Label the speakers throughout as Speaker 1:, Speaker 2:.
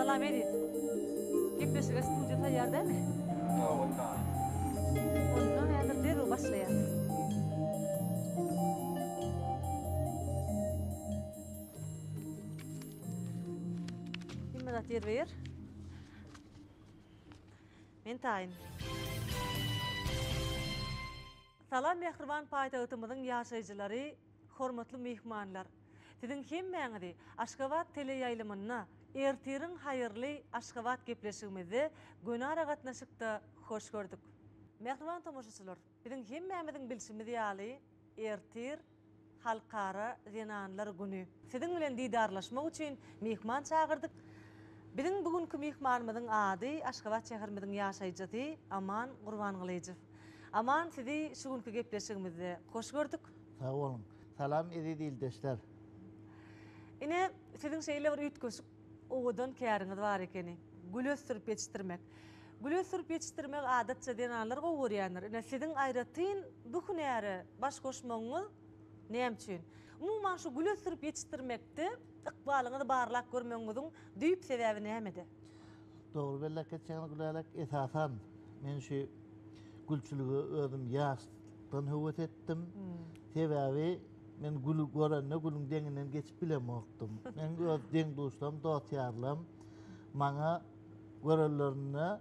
Speaker 1: Salam edin. Gepleşige studiyo tayyar değil mi? Ondan eğer deru başlayalım. Kimmedat yer ver? Men tayin. Salam Mehriban paýtagtymyzyň ýaşaýjylary, hormatly mehmanlar. Sizin hemmeňizi Aşgabat teleýaýlymyna ertiriň haýyrly Aşgabat gepleşigimizi Gönara gatnaşykda hoş gördük. Mehriban tomoşaçylar, bizin hemmeňiziň bilşimizi ýaly ertir halkara zenanlar günü. Sizin bilen didarlaşmak üçin mehman çağırdyk. Bizim bugünkü mehmanymyzyň ady Aşgabat şäherimiziň ýaşaýjysy Aman Gurbanlyjew. Aman sizi şu günkü gepleşigimizde hoş gördük.
Speaker 2: Sağ olun. Salam edin ildeşler.
Speaker 1: Ine sizin şeýle bir üýtgeşik owadan käriňiz bar ekeni. Gül ösürip yetiştirmek. Gül ösürip yetiştirmek adatça denanlar gowurýanlar. Ine sizin aýratyn bu hünäri baş goşmagyňyz näme üçin? Umuman şu gül ösürip yetiştirmekde ykbalyňyzy barlak görmegiňiziň düýp sebäbi nämede?
Speaker 2: Doğru belli geçen gülalak esasan men şu gülçülüğü özüm ýaşdan höwet etdim. Sebäbi men gülü görende gülüň deňinden geçip bilemokdum. Men öz deň dostum, dost ýarlam maňa görelerine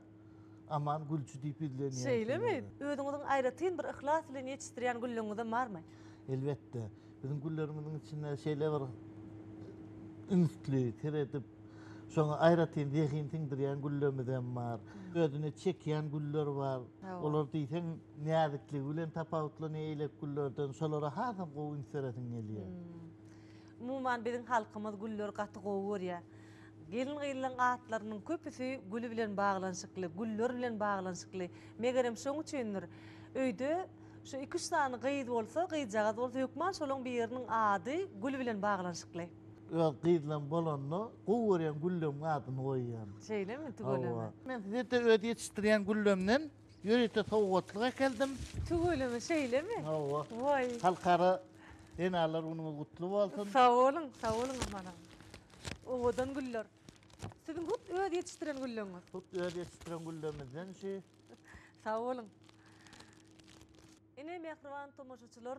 Speaker 2: aman gülçü diýip bilenýär.
Speaker 1: Şeýlemi? Özüňiziň aýratyn bir ihlas bilen yetiştirýän güllüňiz barmy?
Speaker 2: Elbette. Bizim güllerimiziň içinde şeýle bir ümitli, teredip şoňa aýratyn deýintirýän güllerimiz bar. Özüne çekýän güller bar. Olar diýsen näzikligi bilen tapawutly näýlek güllerden şolara hazam gowun seretin gelýär.
Speaker 1: Umuman bizim halkymyz güller gaty gowurýar. Gelin gyýylan atlarynyň köpüsi gülü bilen baglanşykly, güller bilen baglanşykly. Megerem şoň üçindir. Öýde şu 2-3 tane gyýyt bolsa, gyýjagaz bolsa ýokman şolaň bir ýeriniň ady gül bilen baglanşykly.
Speaker 2: Öz gyýylan bolanny gowurýan güllem adyny goýýan.
Speaker 1: Şeýlemi tügölemi?
Speaker 2: Men size öýde yetiştirýän güllemden ýöreýte sowgatlyga geldim.
Speaker 1: Tügölemi şeýlemi?
Speaker 2: Hawa.
Speaker 1: Vay.
Speaker 2: Halkara denalar unuňyz gutly bolsun.
Speaker 1: Sağ olun amanam. Owadan güller. Sizin hut öýde yetiştiren gülleňiz.
Speaker 2: Hut öýde yetiştirän güllemizden şey.
Speaker 1: Sağ olun. Ine mehriban tomoşaçylar,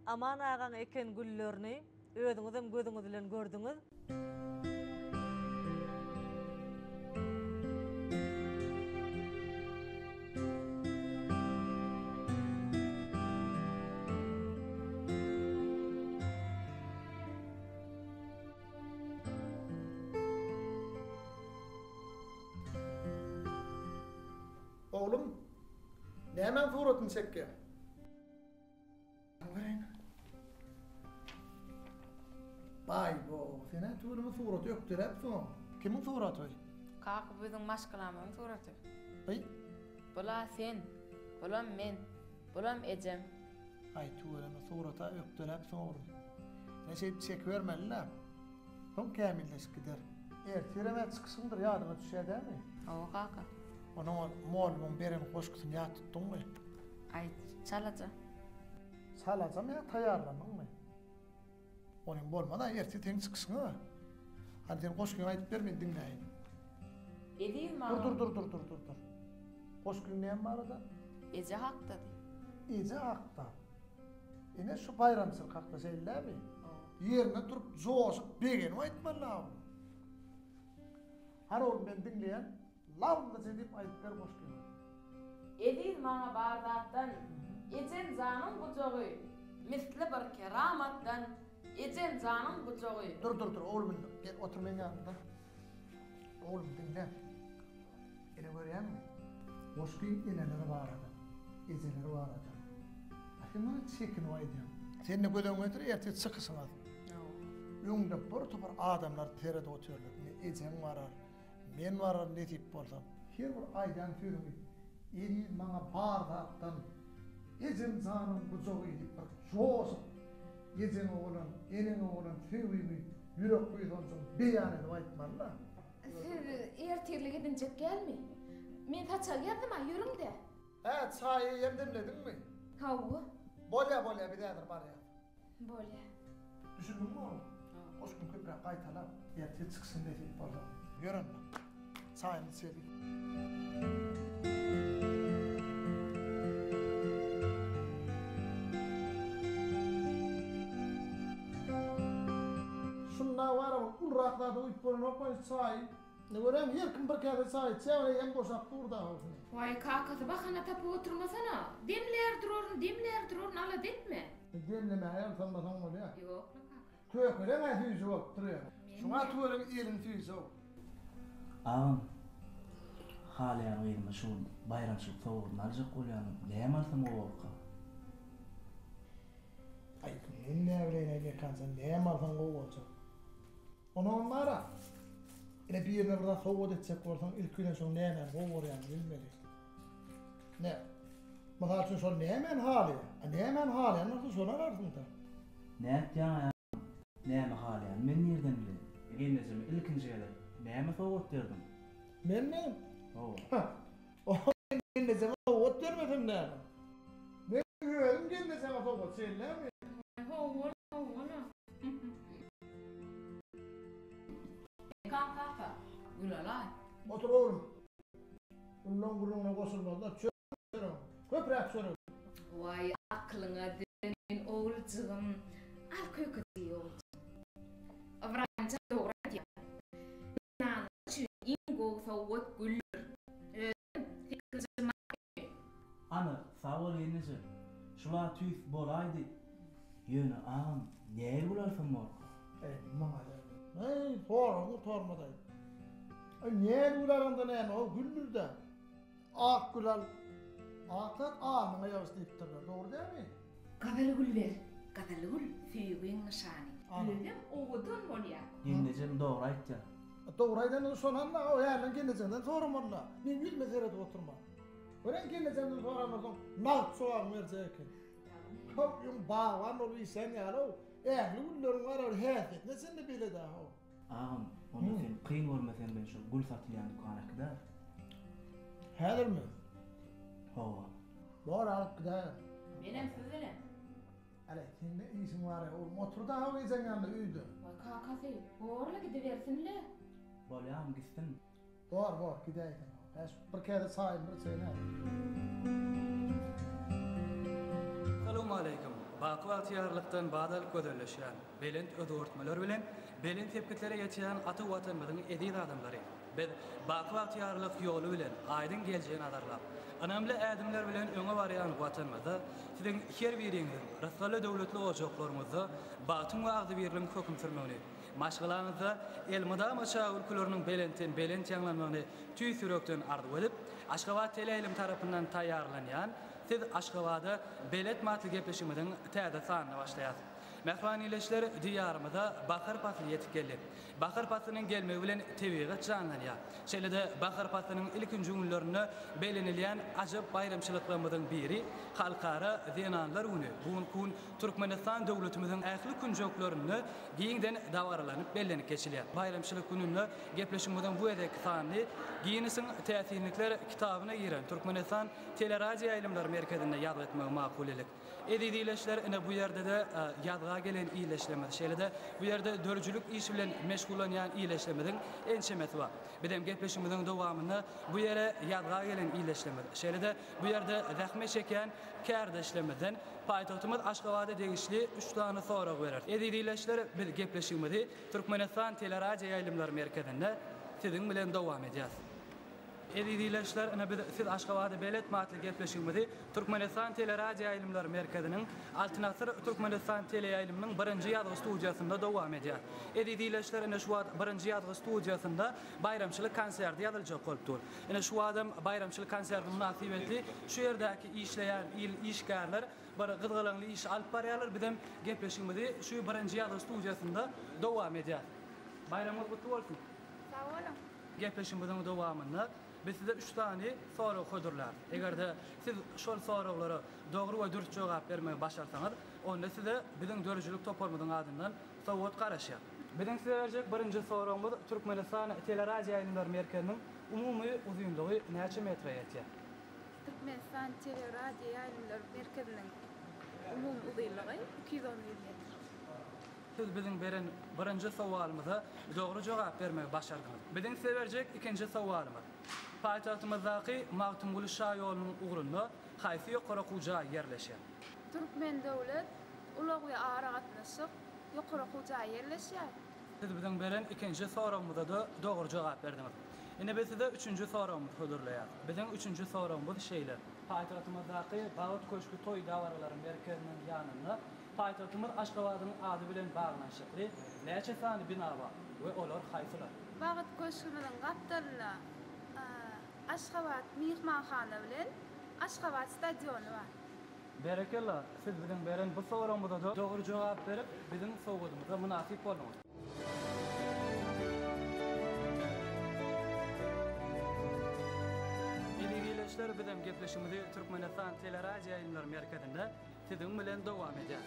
Speaker 1: Aman agaň eken güllerini özüňizem gözüňiz bilen gördüňiz.
Speaker 3: Oğlum, ne hemen suratını çekke? Bay bo, sene tuğrumun suratı yoktur hep son. Kimin suratı?
Speaker 4: Kakı bizim maşkalamın suratı.
Speaker 3: Ay,
Speaker 4: Bula sen, bulam men, bulam ecem.
Speaker 3: ay tuğrumun suratı yoktur hep son oğlum. Ne şey çek vermeli la. Son kamilleş gider. Ertireme çıksındır yardıma düşer değil mi?
Speaker 4: O kaka.
Speaker 3: Onun moğlumun berenin koşkusunu ya tuttun mu?
Speaker 4: Ay çalaca.
Speaker 3: Salacam ya tayarlanın mı? Onun bolmadan erti ten çıksın ha. Hadi sen koşkunu ayıp vermeyin dinleyin.
Speaker 4: Edeyim mi?
Speaker 3: Dur. Koşkun neyem var da?
Speaker 4: Ece hak dedi.
Speaker 3: İyice hakta. Yine şu bayramsız hakta şeyler mi? Yerine durup zoğuşup begeni ayıtma la. Her oğlum ben dinleyen, lavla sedip ayıp ver koşkunu.
Speaker 4: Edeyim bana bardaktan, ecen canım bucağı. Misli bir keramattan, ecen canım bucağı.
Speaker 3: Dur oğlum gel otur benim yanımda. Oğlum dinle. Yine görüyor musun? Koşkun ineleri var adam. Ezeleri var adam. Lakin bana çekin o ediyorum. Sen ne gödün götür ertesi çıkısın adam. Yönde bir topar adamlar terede oturuyorlar. Ne ecen varar, men varar ne tip bolsam. Her bir aydan tüyümü, eri bana bardaktan, ecen canım bucağı edip bak, çoğusun. Ecen oğlan, enin oğlan, tüyümü, yürek kuyudan sonra beyan edip aytmalı.
Speaker 5: Siz ertirli gidince gelmi. Men paça geldim ha yürüm de.
Speaker 3: Evet, sahaya yem demledin mi?
Speaker 5: Havu.
Speaker 3: Bolya bir dedir var ya.
Speaker 5: Böyle.
Speaker 3: Düşündün mü oğlum? Koşkun köprek kaytalar, ertesi çıksın dedi bana. Görünme. Sayını sevdik. Şundan var ama urraklarda uyup böyle nokmayı say. Ne göreyim yerkin bir kere say. Çevreye boşap burada olsun.
Speaker 5: Vay kakası bakana tapı oturmasana. Demler dururun ala detme.
Speaker 3: Demleme hayal sanmasan oluyor.
Speaker 5: Yok la kaka.
Speaker 3: Tüye köre ne füyüzü yok duruyor. Şuna tüyerin elin füyüzü yok.
Speaker 6: Ağam halayan gıyma şu bayramçılık soğuğun alıcak olyanım. Neyem alsam o oqa?
Speaker 3: Ay ne evleyine gekansan neyem alsan o olacak. Onu onlara. Yine bir yerine burada soğuk edecek olsan ilk günden sonra neyem o olur yani bilmeli. Ne? Mesela için sonra neyem hali? Neyem hali? Nasıl sonra ararsın da?
Speaker 6: Ne ettiyan ayağım? Neyem halayan? Men nereden bileyim? Gelmezimi ilkinci gelir. Neyem soğuk derdim?
Speaker 3: Men?
Speaker 6: O.
Speaker 3: O ne zaman soğuk dermedim ne? Ne güvenim geldi sana soğuk söyle mi?
Speaker 5: Hovala. Kaka. Ulalay.
Speaker 3: Otur oğlum. Bundan gururuna koşulmazlar. Çörüm. Köprek çörüm.
Speaker 5: Vay aklına dönenin oğulcığım. Al kökü diyor. Avranca doğru diyor. Nana için ingo soğuk güller. Fikircim
Speaker 6: Ana sağ ol yenisi. Şula tüyf bolaydı. Yönü ağam neye bulalsın morku?
Speaker 3: Mağala. Ay sorma tormaday. Ay niye ularında ne o güllürde. Ak gülal. Aktat ağamına yavaşlayıp durur. Doğru değil mi?
Speaker 5: Kadalı gül ver. Kadalı gül füyün nişani.
Speaker 3: Ana.
Speaker 5: Gülüm oğudun molya.
Speaker 6: Yengecem doğru aytca.
Speaker 3: Doğraydan sonunda o yerden geleceğinden sonra valla. Ben yüzme zerede oturma. Öğren geleceğinden sonra anlarsın. Nalt soğan verecek. Kapıyım bağlan oluyor sen ya o. Ehli güllerin var o heyet. Ne sen de bile daha o.
Speaker 6: Ağam onu sen kıyın olmasan ben şu gül satılayan dükana kadar.
Speaker 3: Hedir mi?
Speaker 6: Hova.
Speaker 3: Doğru alıp gider.
Speaker 5: Benim sözüne.
Speaker 3: Hele senin ne işin var ya oğlum otur da hava yiyeceksin yanında üydü.
Speaker 5: Vay kakası. Borla gidiversinle.
Speaker 6: Bolyam gitsin.
Speaker 3: Var gidelim. Bir kere sahip bir şey ne?
Speaker 7: Assalamu alaykum. Baqıvat yarlıqdan badal ködölleşen, belent ödörtmeler bilen, belent tepkitlere geçen atı vatanımızın edid adamları. Biz baqıvat yarlık yolu bilen aydın geleceğin adarlar. Önemli adımlar bilen öňe barýan vatanymyzda siziň her biriňiz rasgaly döwletli ojoklarymyzda batyn wagty berilen hökm sürmegini, maşgalaňyzda elmada maşa ülkelerini belent ýanglanmagyny tüý sürekden arzuw edip, Aşgabat Teleýilim tarapyndan taýýarlanýan siz Aşgabatda belet matly gepleşigimiň täze sanyna başlaýasyz. Mehmanileşler diyarımıza Bakır Paslı yetip geldi. Bakır Paslı'nın gelmegi bilen tebigat canlanýar. Şeýle-de Bakır Paslynyň ilkinji günlerini belenilýän ajab bayramçylyklarymyzyň biri halkara zenanlar güni. Bu gün Türkmenistan döwletimiziň ähli günjoklaryny giýinden dawarlanyp bellenip geçilýär. Bayramçylyk gününe gepleşigimiň bu edeki sany giýinisiň täsirlikler kitabyna giren Türkmenistan Teleradio Aýlymlar Merkezinde ýad etmegi makul elik. Edidileşler ene bu yerde de yadga gelen iyileşleme. Şeýle-de bu yerde dörjülük iş bilen meşgulanýan iyileşlemediň ençemeti bar. Bedem gepleşigimiň dowamyny bu yere yadga gelen iyileşleme. Şeýle-de bu yerde zähme çeken kärdeşlemeden paýtagtymyz Aşgabatda degişli 3 tane sorag berer. Edidileşler biz gepleşigimizi Türkmenistan Teleradio Aýlymlar Merkezinde siziň bilen dowam edýäs. Edidileşler ene biz siz Aşgabatda belet matly gepleşigimizi Türkmenistan Teleradio Aýlymlar Merkeziniň Altynasır Türkmenistan Teleýaýlymynyň 1-nji ýazgy studiýasynda dowam edýär. Edidileşler ene şu wagt 1-nji ýazgy studiýasynda bayramçylyk konserti ýazyljak bolupdyr. Ene şu adam bayramçylyk konserti münasibetli şu ýerdäki işleýän işgärler bir gyzgylanly iş alyp barýarlar. Bizem gepleşigimizi şu 1-nji ýazgy studiýasynda dowam edýär. Bayramyňyz gutly bolsun.
Speaker 5: Sağ olun.
Speaker 7: Gepleşigimiziň dowamynda biz size 3 tane soru koydurlar. Eğer siz şol sorulara doğru ve dürüst cevap vermeyi başarsanız, onda size bizim dörjülük toparmyzyň adından sowat garaşýar. Bizim size berjek birinji sorumuz Türkmenistan Teleradio Aýlymlar Merkeziniň umumy uzunlygy näçe metre ýetýär?
Speaker 8: Türkmenistan Teleradio Aýlymlar Merkeziniň umumy uzunlygy 210 metre.
Speaker 7: siz bizim beren birinci sowalymyza dogry jogap bermegi başardyňyz. Biziň seberjek ikinji sowalymyz. Paýtagtymyzdaky Magtymguly şaý ýolunyň ugrunda haýsy ýokara kuja ýerleşýär?
Speaker 5: Türkmen döwlet ulagy ara gatnaşyp ýokara kuja ýerleşýär.
Speaker 7: Siz biziň beren ikinji soramyza da dogry jogap berdiňiz. Ine biz size üçüncü soramyzy hödürleýär. Biziň üçüncü soramyz şeýle. Paýtagtymyzdaky Bagot köşkü toý dawarlaryň merkeziniň ýanynda paýtagtymyz Aşgabatyň ady bilen baglanşykly näçe sany bina bar we olar haýsylar?
Speaker 5: Bagot köşküniň gapdalyna Aşgabat mihmanhana bilen Aşgabat stadiony bar.
Speaker 7: Berekella, siz biziň beren bu soramyza da dogry jogap berip biziň sowgadymyza munasyp boldyňyz. Bizler bilen gepleşimizi Türkmenistan teleradio yayınları merkezinde sizin bilen devam edeceğiz.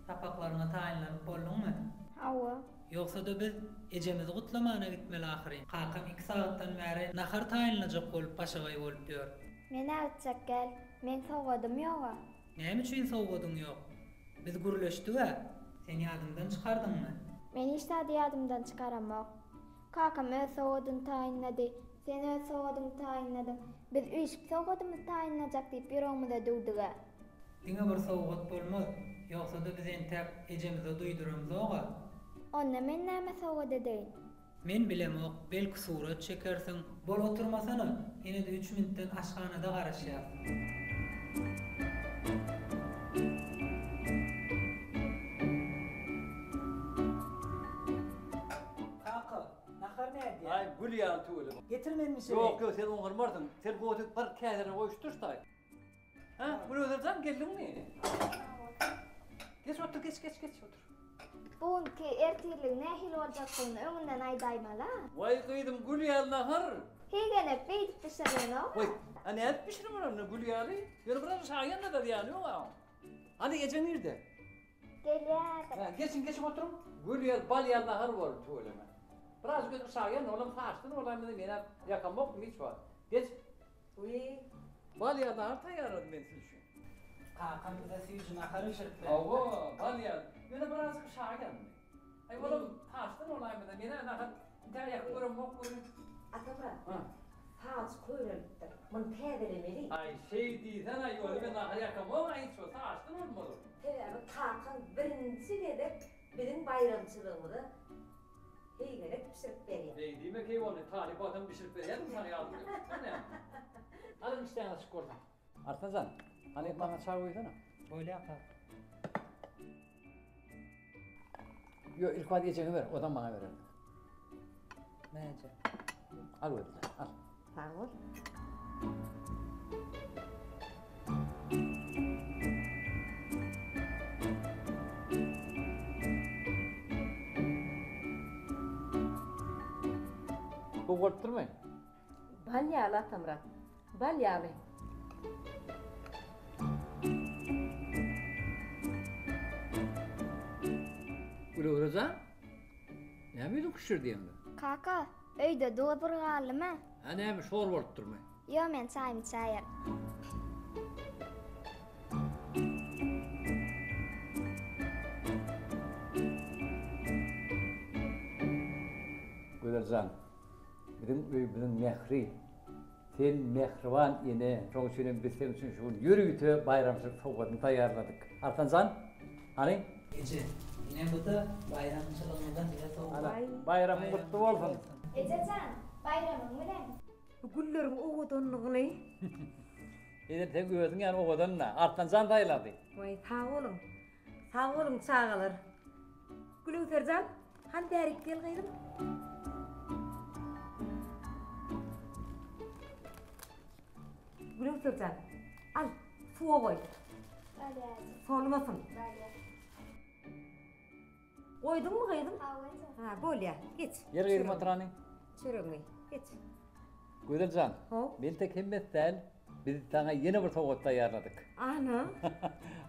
Speaker 8: Tapaklarına tayinlanıp bolluňmy?
Speaker 5: Hawa.
Speaker 8: Yoksa da biz ejemizi gutlamana gitmeli ahiryn. Kakam 2 saatdan bäri nahar tayinlanajak bolup başagay bolup diyor.
Speaker 9: Men awtjak gel. Men sowgadym ýok.
Speaker 8: Näme üçin sowgadyň ýok? Biz gürleşdik we sen ýadymdan çykardyňmy?
Speaker 9: Men hiç taýdy ýadymdan çykaramok. Kakam öz sowgadyny taýinlady. Sen öz sowgadyny taýinladyň. Biz üç sowgadymyzy taýinlajak diýip ýüregimizde dugdyga.
Speaker 8: Diňe bir sowgat bolmaz. Yoksa da biz entäp ejemize duýduramyz oga.
Speaker 9: Onda men näme sowgat edeýin?
Speaker 8: Men bilemok, belki surat çekersiň. Bol oturmasana, ene de 3 minutdan aşganada garaşýar. Kaka, nahar näde?
Speaker 10: Ay, gülýan tuýly.
Speaker 8: Getirmenmi şeýle?
Speaker 10: Yok, yok, sen oňarmardın. Sen goýup bir käderine goýuştursaý. Ha, bunu öldürsen geldinmi? Geç otur, geç otur.
Speaker 9: Buňky ertirlik nähil boljakdygyny öňünden aýdaýmala.
Speaker 10: Vay kıydым gülýan nahar.
Speaker 9: Hegene beýdip pişirýän o.
Speaker 10: Vay, ana näp pişirme onu gülýaly? Ýöne biraz şaýanda da ýany ýok. Hani gece nerede?
Speaker 9: Gelýär.
Speaker 10: Ha, geç oturum. Gülýan balýan nahar bolup tuýlama. Biraz götür şaýan olam faşdyn olam mene ýakamok hiç var. Geç. Uy. Balýan nahar taýýarladım men siz üçin.
Speaker 8: Kakam bize süýjüne nahar işirtdi.
Speaker 10: Ogo, balýan. Ýöne biraz şaýan. Ay olam faşdyn olam mene nahar taýýak görmok görün.
Speaker 11: Atamra. Ha. Haç koýulypdyr. Mun kädelemeli.
Speaker 10: Ay şey diýsen ay ýöne nahar ýakamok ay şu faşdyn bolmaly.
Speaker 11: Tebi kakan birinci gedip bizim bayramçılığımızı heygelek pişirip berýär.
Speaker 10: Beýdime ki onu talibatdan pişirip berýärdim sana ýazyp. Alın işten açık gördüm. Artazan, hani bana çay koysana.
Speaker 8: Öyle yapar.
Speaker 10: Yo, ilk vadi geçeni ver, odan bana verelim.
Speaker 8: Nece?
Speaker 10: Al öyle, al.
Speaker 11: Sağ ol.
Speaker 10: Bu korkturmayın.
Speaker 11: Balyalı Atamra. Balyalı.
Speaker 10: Ulu ne miydin kuşur diýende?
Speaker 9: Kaka, öýde dozurgalymy?
Speaker 10: Ha näme şor bolup durma.
Speaker 9: Yo, men çaýmy çaýar.
Speaker 10: Gülercan, bizim mehri, sen mehriban ene, çok üçin biz sen üçin şu yürüyütü bayramçılık sowgatyny taýýarladyk. Artancan, hani?
Speaker 8: Ece, yine bu da bayramçılığından bize soğuk.
Speaker 10: Bayram kutlu bolsun.
Speaker 9: Ejecan, bayramyň bilen.
Speaker 11: Gülleriň owadanlygyny.
Speaker 10: Ene tek özüň ýany owadanna, Artancan taýlady.
Speaker 11: Vay, sağ olun. Sağ olun çağılır. Gülüsercan, han derik gel gayrım. Gülüsercan, al, suya koy.
Speaker 9: Bale.
Speaker 11: Solmasın.
Speaker 9: Bale.
Speaker 11: Koydun mu gayrım?
Speaker 9: Ha, koydum.
Speaker 11: Ha, böyle, geç.
Speaker 10: Yer gayrım oturani.
Speaker 11: Çürüğünü, geç.
Speaker 10: Güzelcan,
Speaker 11: Ho.
Speaker 10: ben tek himmet değil, biz sana yeni bir soğuk ayarladık.
Speaker 11: Ana.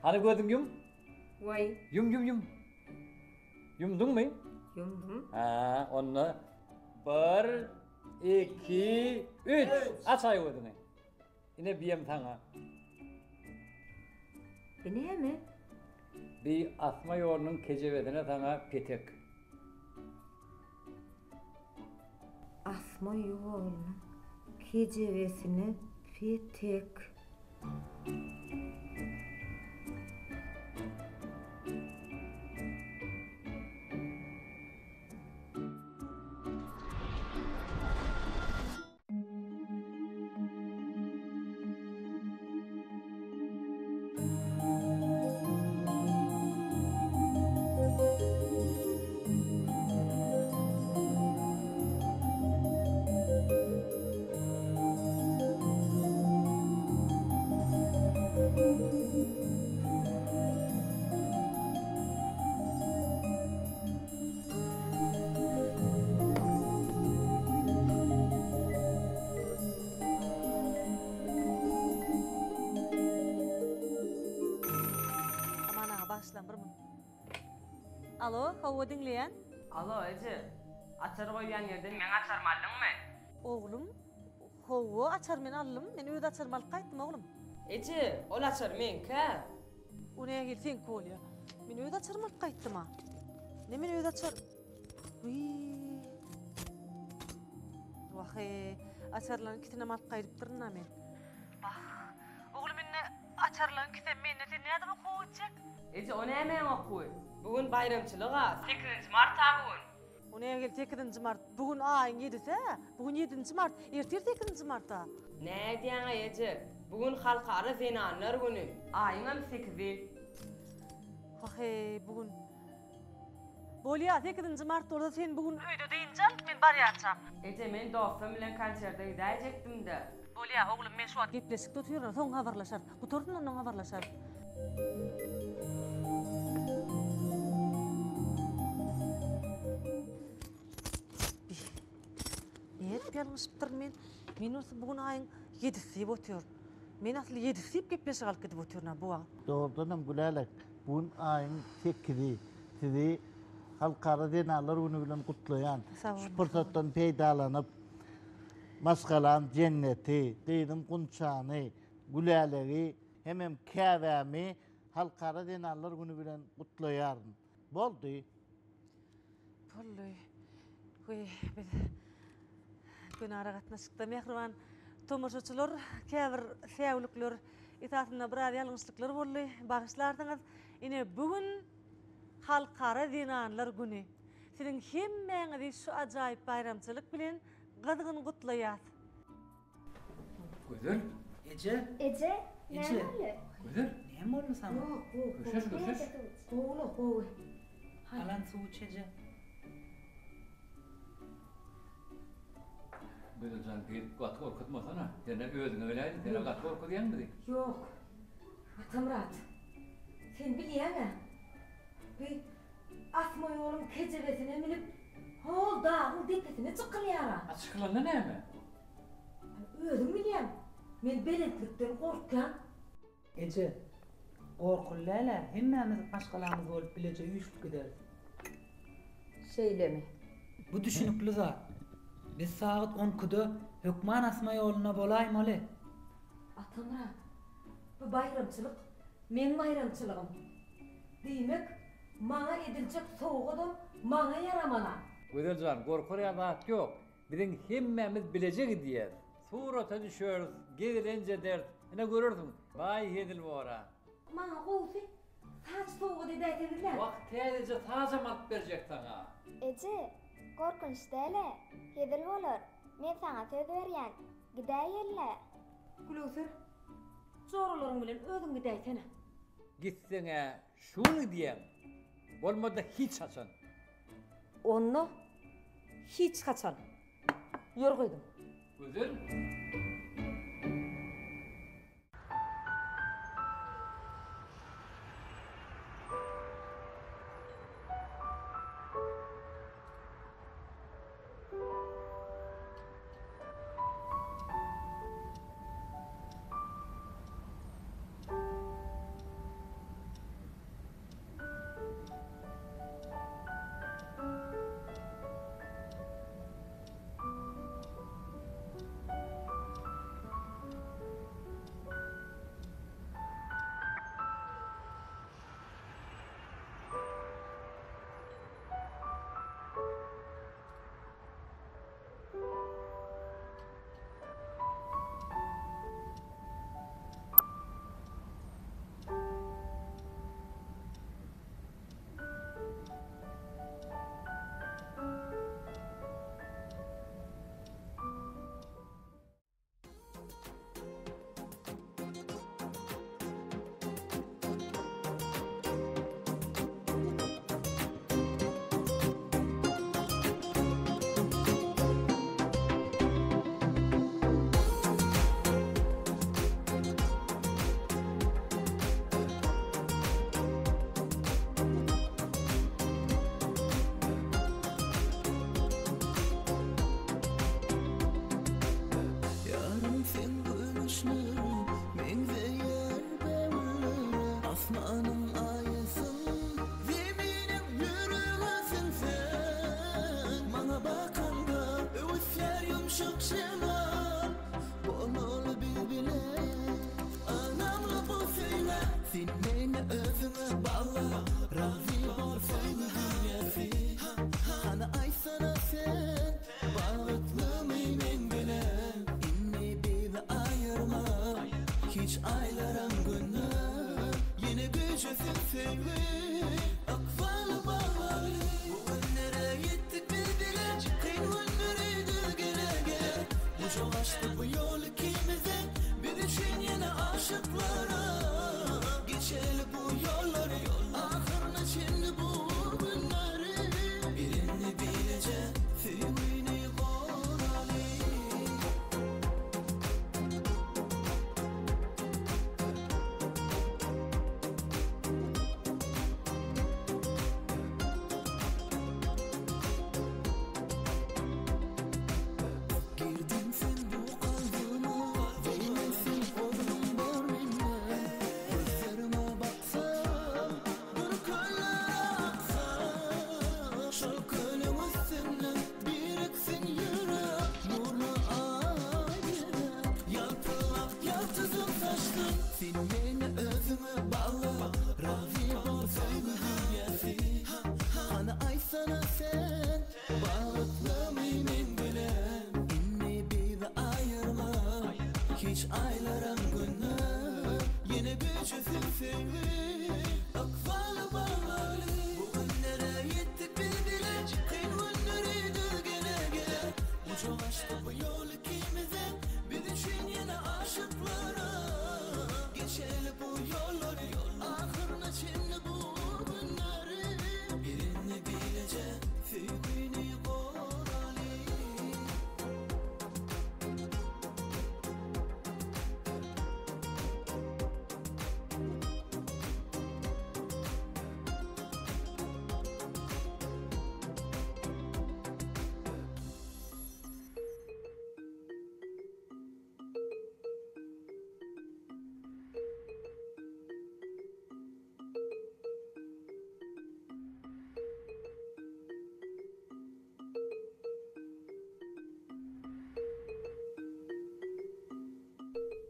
Speaker 10: Hani gördün yum?
Speaker 11: Vay.
Speaker 10: Yum. Yumdun mu?
Speaker 11: Yumdum.
Speaker 10: Ha, onu 1, 2, 3. Aç ayı odunu. Yine biyem sana.
Speaker 11: Ne mi?
Speaker 10: Bir asma yoğurunun kecevedine sana petek.
Speaker 11: Asma yuvarlığının kecevesine petek.
Speaker 1: Aman ağa başlan bir mı? Alo, hava dinleyen?
Speaker 12: Alo Ece, açar koyuyan yerden men açarmadın mı?
Speaker 1: Oğlum, hava açar men allım, men öde açar mal qaytdım oğlum.
Speaker 12: Ece, ol açar men ka.
Speaker 1: O neye gel sen kol ya? Men öde açar mal qaytdım ha. Ne men öde açar? Vahe, açarlan kitine mal qayıp durna men. Bak, oğlum men açarlan kiten men ne nerede mi koyacak?
Speaker 12: Ece, o ne hemen okuy? Bugün bayramçılık ha, 8. Mart ha bugün.
Speaker 1: O neye gel 8. Mart? Bugün ayın 7'si ha? Bugün 7. Mart, ertir 8. Mart'a.
Speaker 12: Ne diyen Ece? Bugün halkara zenanlar günü. Ayın 8'i.
Speaker 1: Vahe, bugün. Bolya 8. Mart orada sen bugün öyde deyincan men bar yatsam.
Speaker 12: Ece, men dostum bilen konserde gidecektim de.
Speaker 1: Bolya oğlum men şu an gepleşik tutuyorum, son haberlaşar. Bu torun ondan haberlaşar. Ne etip yalnızıptır men? Men olsa bugün ayın 7'si botuyor. Men aslı 7'si gepleşik alıp gidip otuyorna bu vaxt.
Speaker 2: Doğrudan hem gülerek bugün ayın 8'i sizi halkara denalar günü bilen kutlayan, şu fırsattan peydalanıp maskalan cenneti, kıydım kunçağını, gülerleri, hem kâvemi halkara denalar günü bilen kutlayan. Boldu.
Speaker 1: Vallahi. Oy, biz gün ara gatnaşykda mehriban tomoşaçylar, käbir säwlükler, itaatynda bir ýalňyşlyklar boldy. Bagyşlardyňyz. Ine bugün halkara dinanlar güni. Sizin hemmeňizi şu ajaýyp bayramçylyk bilen gyzgyn gutlaýar.
Speaker 10: Güzel.
Speaker 8: Ece.
Speaker 9: Ece,
Speaker 8: Ece.
Speaker 9: ne
Speaker 10: Güzel.
Speaker 8: Ne oldu sana?
Speaker 10: Köşeş.
Speaker 11: Oğlu, oğlu.
Speaker 8: Alan su iç Ece.
Speaker 10: Güzelcan bir kat korkutmasana. Sen özün öyleydi, sen kat korkutuyan mı?
Speaker 11: Yok. Atamrat. Sen biliyorsun. Bir asma yolun kecevesine minip hol dağın tepesine çıkılyara.
Speaker 10: Açıklandı ne mi?
Speaker 11: Özüm biliyorum. Men belentlikten korkan.
Speaker 8: Ece. Korkullala hemmemiz başkalarımız olup bilece uyuşup gideriz.
Speaker 11: Şeyle mi?
Speaker 8: Bu düşünüklü zat. Biz saat 10'da Hükman asma yoluna bolaymalı.
Speaker 11: Atamrat. Bu bayramçılık men bayramçılığım. Demek bana edilecek soğuk adam bana yaramana.
Speaker 10: Güzelcan korkuya vaat yok. Bizim hemmemiz bilecek diye. Surata düşüyoruz, gedilince dert. Ne görürsün? Vay hedil bu ara.
Speaker 11: Bana kovsi saç soğuğu dedi edebilirler.
Speaker 10: Bak teyze taze mat verecek sana.
Speaker 9: Ece, korkunç değil. Hedil olur. Men sana söz berýän. Gidäýerler.
Speaker 11: Gülüsür. Zorlarım bilen özüm gidäýsene.
Speaker 10: gitsene şunu diyem. Olmadı hiç açan.
Speaker 11: Onu hiç kaçan. Yor koydum.
Speaker 10: Güzel.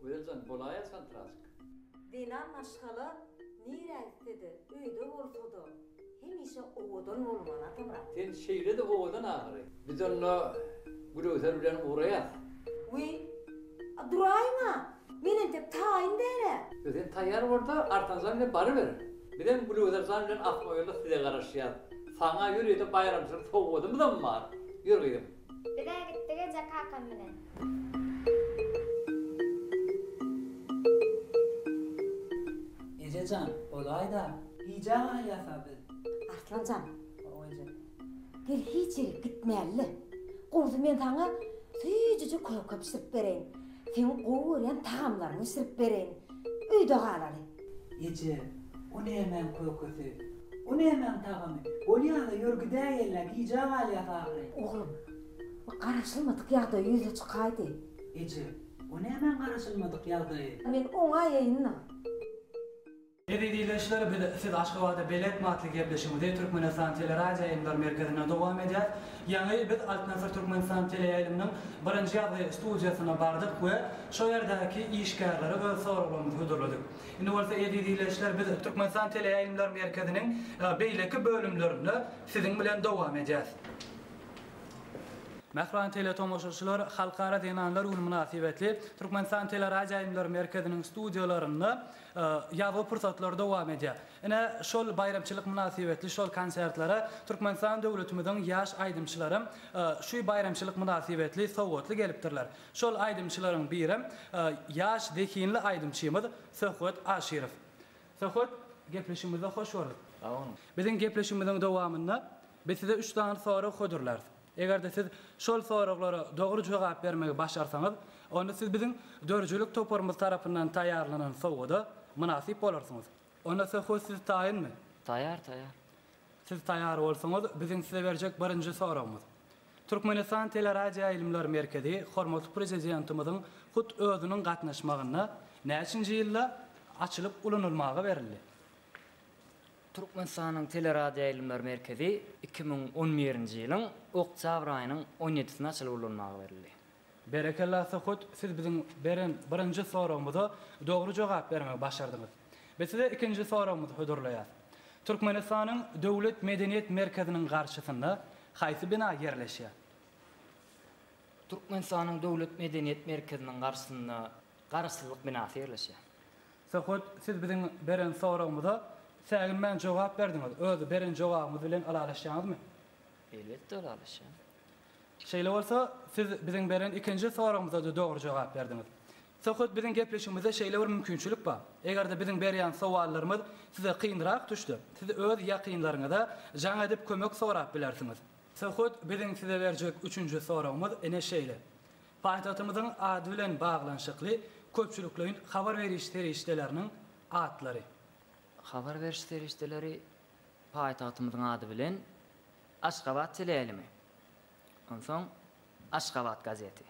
Speaker 10: Güzelcan bolaya santrask.
Speaker 11: Dinan aşkalı nire istedi, üyde olsadı. Hemişe oğudan olmana tamra.
Speaker 10: Sen şehirde de oğudan ağırı. Biz onunla gülüzer bilen uğrayaz.
Speaker 11: Uy, durayma. Benim tep tayin dere.
Speaker 10: Sen tayyar orada artanızdan bile barı verir. Bir de gülüzer zan bilen akma yolda size karışıyaz. Sana yürüyde bayramçılık soğudu mu da mı var? Yürüydüm.
Speaker 9: Bir de gitti gece kalkan bilen.
Speaker 8: Enecan, olayda. Hica alyasa biz.
Speaker 11: Arslancan. Gel hiç yere gitmeli. Qozu men sana süýjüjü köpkö pişirip bereyin. Sen goýan taamlaryny pişirip bereyin. Öýde galary.
Speaker 8: Ece, o ne hemen kökösü? O ne hemen tağamy? Olyada ýörgüde ýerler hica alyasa agry.
Speaker 11: Oğlum, garaşylmadyk ýagdaý ýüze çykaýdy.
Speaker 8: Ece, o ne hemen garaşylmadyk ýagdaý?
Speaker 11: Men oňa ýaýynna.
Speaker 7: Edilişler bir siz Aşgabatda belet matly gepleşimde Türkmenistan Teleradio Yayınlar Merkezine devam edýär. Ýani biz Altnazar Türkmenistan Teleýaýlymynyň birinji ýaly studiýasyna bardyk we şo ýerdäki işgärleri öz soralarymyzy hödürledik. Indi bolsa edilişler biz Türkmenistan Teleýaýlymlar Merkeziniň beýleki bölümlerinde sizin bilen dowam edýäs. Mähran tele tomoşaçylar halkara denanlar ul münasibetli Türkmenistan Teleradio Yayınlar Merkeziniň studiýalaryny ýaly pursatlar dowam edýär. Ene şol bayramçylyk münasibetli şol konsertlere Türkmenistan döwletimiziň ýaş aýdymçylary şu bayramçylyk münasibetli sowgatly gelipdirler. Şol aýdymçylaryň biri ýaş dekinli aýdymçymyz Söhbet Aşirov. Söhbet gepleşimize hoş gördük. Biziň gepleşimiziň dowamynda biz size 3 tane soru hödürler. Eger siz şol soralara dogry jogap bermegi başarsaňyz, onda siz biziň dörjülük toparymyz tarapyndan taýýarlanan sowgada münasip bolarsyňyz. Onda siz taýynmy?
Speaker 13: Taýýar.
Speaker 7: Siz taýýar bolsaňyz, biziň size berjek birinji soramyz. Türkmenistan Teleradio Ýaýlymlar Merkezi hormatly prezidentimizin hut özüniň gatnaşmagyna näçinji ýylda açylyp ulanylmagy berildi?
Speaker 13: Türkmenistanyň Teleradio Ýaýlymlar Merkezi 2011-nji ýylyň oktýabr aýynyň 17-sinde açylyp ulanmagy berildi.
Speaker 7: Berekellah Söhbet, siz biziň beren birinji soramyza dogry jogap bermegi başardyňyz. Biz size ikinji soramyzy hödürleýär. Türkmenistanyň Döwlet Medeniýet Merkeziniň garşysynda haýsy bina ýerleşýär?
Speaker 13: Türkmenistanyň Döwlet Medeniýet Merkeziniň garşysynda garaşsyzlyk binasy ýerleşýär.
Speaker 7: Söhbet, siz biziň beren soramyza sägin men jogap berdiňiz. Özü beren jogabymyz bilen alalaşýaňyzmy?
Speaker 13: Elbetde alalaşýar.
Speaker 7: Şeýle bolsa, siz biziň beren ikinji soramyza da dogry jogap berdiňiz. Söhbet biziň gepleşigimizde şeýle bir mümkinçilik bar. Egerde biziň berýän sowallarymyz size kyndyrak düşdi, siz öz ýakynlaryňyza jaňa edip kömek sorap bilersiňiz. Söhbet biziň size berjek üçünji soramyz ene şeýle. Paýtagtymyzyň ady bilen baglanşykly köpçülikleriň habar beriş terişdeleriniň atlary.
Speaker 13: Habar beriş terişdeleri paýtagtymyzyň ady bilen Aşgabat Teleýaýlymy. Onsoň Aşgabat gazeti.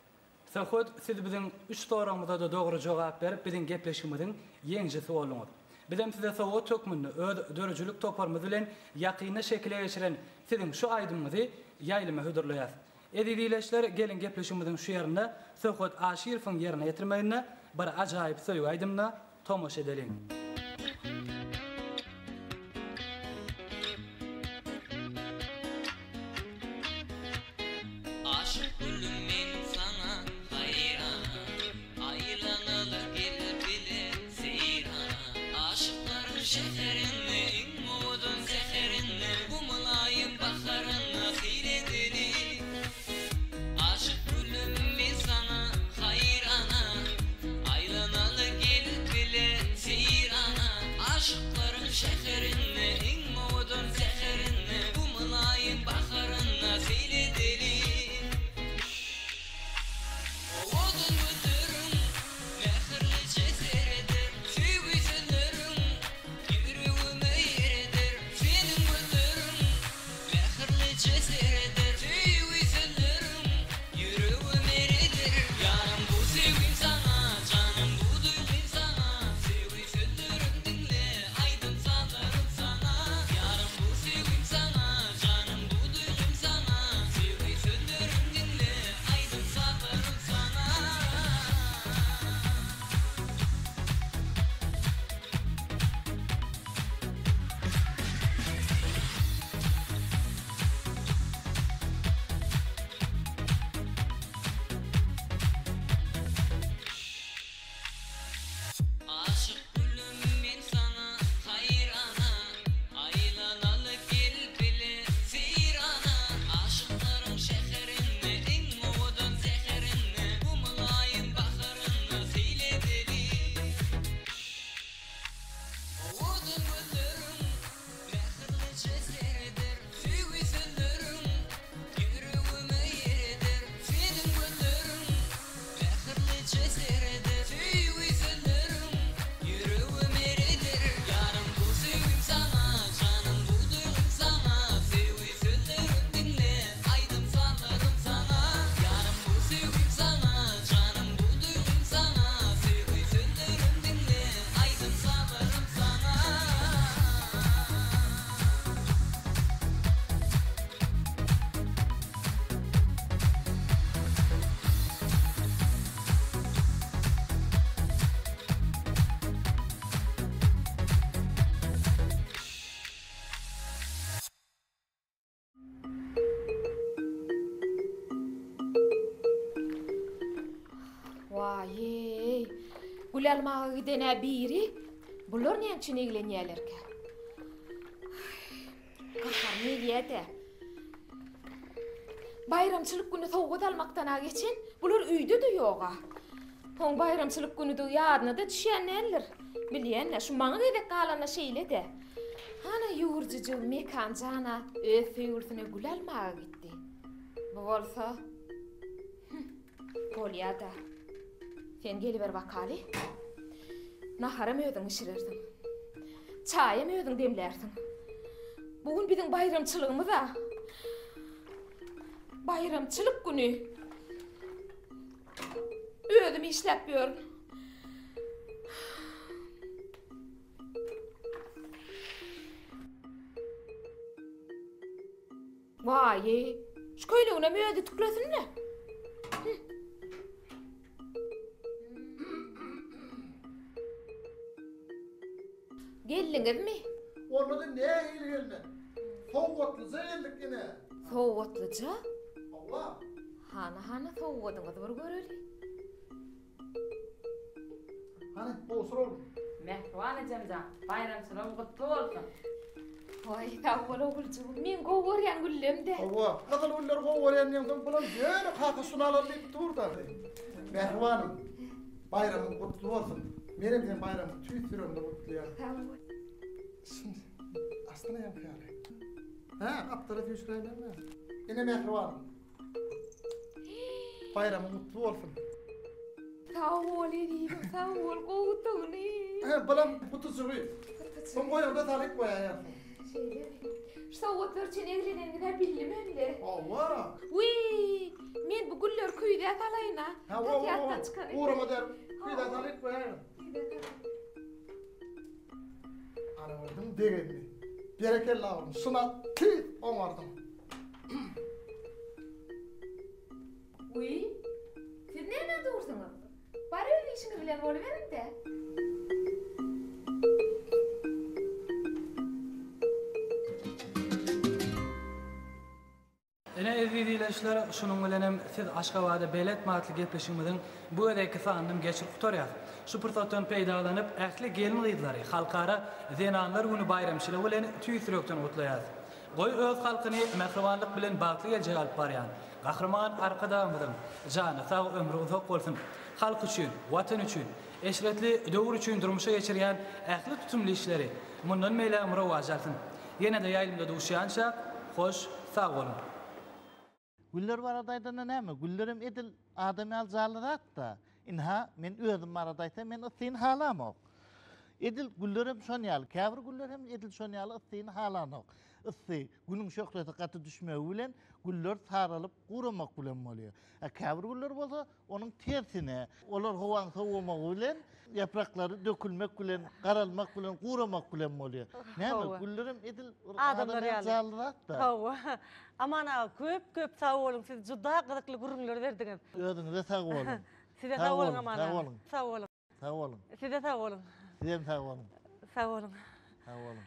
Speaker 7: Söhbet siz biziň 3 soramyza da dogry jogap berip biziň gepleşigimiziň ýeňji sowalymyz. Bizem size sowgat tökmünde öz dörjülük toparymyz bilen ýakyny şekilde geçiren siziň şu aýdymyzy ýaýlyma hödürleýär. Edilişler gelin gepleşigimiziň şu ýerinde Söhbet Aşirowyň ýerine ýetirmegine bir ajaýyp söýüp aýdymna tomoş edelim.
Speaker 14: Aşk
Speaker 5: Gül almağa gidene biri, bular ne için ilgilenýärlerkä? Kahar ne diýede? Bayramçylyk güni sowgat almakdan geçen, bular üýde de ýoga. Hoň bayramçylyk güni de ýadyna da düşýänler. Bilýänler, şu maňa gedek galana şeýle de. Hana ýurjyjy mekancana öz ýurtyna gül almağa gitdi. Bu bolsa bolýada. Sen geliber bakali. Naharam ödüň işirerdim. Çayam ödüň demlerdim. Bugün bizim bayramçylygymyz da. Bayramçylyk güni. Ödüm işläp ýörüm. Vay, şu köýlegine möýedi tüklesinmi? Geldiňizmi?
Speaker 3: Olmadı ne hilgende? Soğutluca geldik yine.
Speaker 5: Soğutluca?
Speaker 3: Allah.
Speaker 5: Hana soğudyňyz bir göreli.
Speaker 3: Hani bolsur oğlum.
Speaker 12: Mehriban ejemjan, bayramçylygyň gutly bolsun.
Speaker 5: Vay, sağ ol oğulcum. Men gowuryan güllemde.
Speaker 3: Allah, kadar uller gowuryan ýa-da bulan ýöne kaka sunalar diýip durda. Mehribanym, bayramyň gutly bolsun. Menem de bayramyň tüýsürende gutly ýa.
Speaker 5: Sağ ol.
Speaker 3: Şimdi aslında yapıyor. Ha, aptara tüyüşlerden mi? Yine mehribanım. Bayramın mutlu olsun.
Speaker 5: Sağ ol ediyim, sağ ol gowutugny.
Speaker 3: Ha, balam putusugy. Son koyarda tarik koyar.
Speaker 5: Soğutlar için evlenenler bildim önde.
Speaker 3: Allah.
Speaker 5: Uy, men bu güller köyde atalayna. Tatyattan çıkan.
Speaker 3: Uğrama der. Köyde tarik koyar. Anladım degenni. Berekelle aldım. Şuna tüy onardım.
Speaker 5: Uy, siz nereden dursunuz? Bari öyle işini bilen oluverin de.
Speaker 7: Ene ezidileşler şunun bilenem siz Aşgabatda belet matly gepleşigimiziň bu edeki sanyny geçir gutarýar. Şu pursatdan peýdalanyp ähli gelin gyzlary halkara zenanlar güni bayramçylygy bilen tüýsürekden gutlaýar. Goý öz halkyny mehribanlyk bilen bagly geljek alyp barýan. Gahrman arkadamyzyň jany sag ömrü uzak bolsun. Halk üçin, watan üçin, eşretli döwür üçin durmuşa geçirýän ähli tutumly işleri mundan meýle ömrü wajalsyn. Ýene de ýaýlymda duşýança hoş sag bolun.
Speaker 2: Güller baradaydan näme? Güllerim edil adamyal zalyrat da. Inha men özüm baradaysa men o sen halamok. Edil güllerim şonyal, käbir güllerim edil şonyal o sen halanok. Isy günüň şöhreti gaty düşmegi bilen güller saralyp guramak bilen bolýar. Käbir güller bolsa onuň tersine, olar howaň sowamagy bilen yapraklary dökülmek bilen, garalmak bilen, guramak bilen bolýar. Näme? Güllerim edil adamyal zalyrat da.
Speaker 1: Hawa. Amana köp sağ olun. Siz juda gydykly gurunlar berdiňiz.
Speaker 2: Özüňize sag bolun.
Speaker 1: Size sağ olun amana.
Speaker 2: Sag olun.
Speaker 1: Sağ olun.
Speaker 2: Sag olun.
Speaker 1: Size sağ olun.
Speaker 2: Sizem sag olun.
Speaker 1: Sağ olun.
Speaker 2: Sag olun.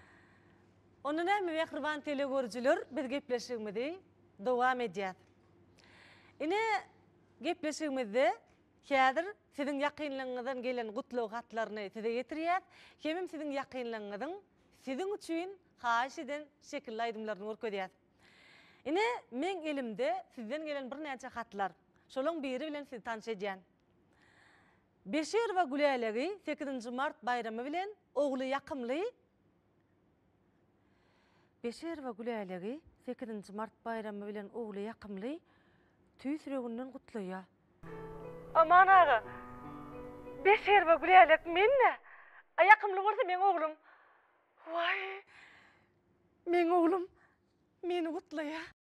Speaker 1: Onu näme mehriban telegörjüler biz gepleşigimizi dowam edýär. Ine gepleşigimizde häzir siziň ýakynlygyňyzdan gelen gutly hatlaryny size getirýär. Hemem siziň ýakynlygyňyzyň siziň üçin haýyş eden şekilli aýdymlaryny görkezýär. Ine men elimde sizden gelen bir näçe hatlar. Şolaň biri bilen sizi tanışaýan. Beşer we Gülelegi 8-nji mart bayramy bilen ogly ýakymly. Beşer we Gülelegi 8-nji mart bayramy bilen ogly ýakymly tüýsüregünden gutlaýar. Aman ağa. Beşer we Güleleg menne. Ýakymly bolsa men oglum. Vay. Men oglum meni gutlaýar.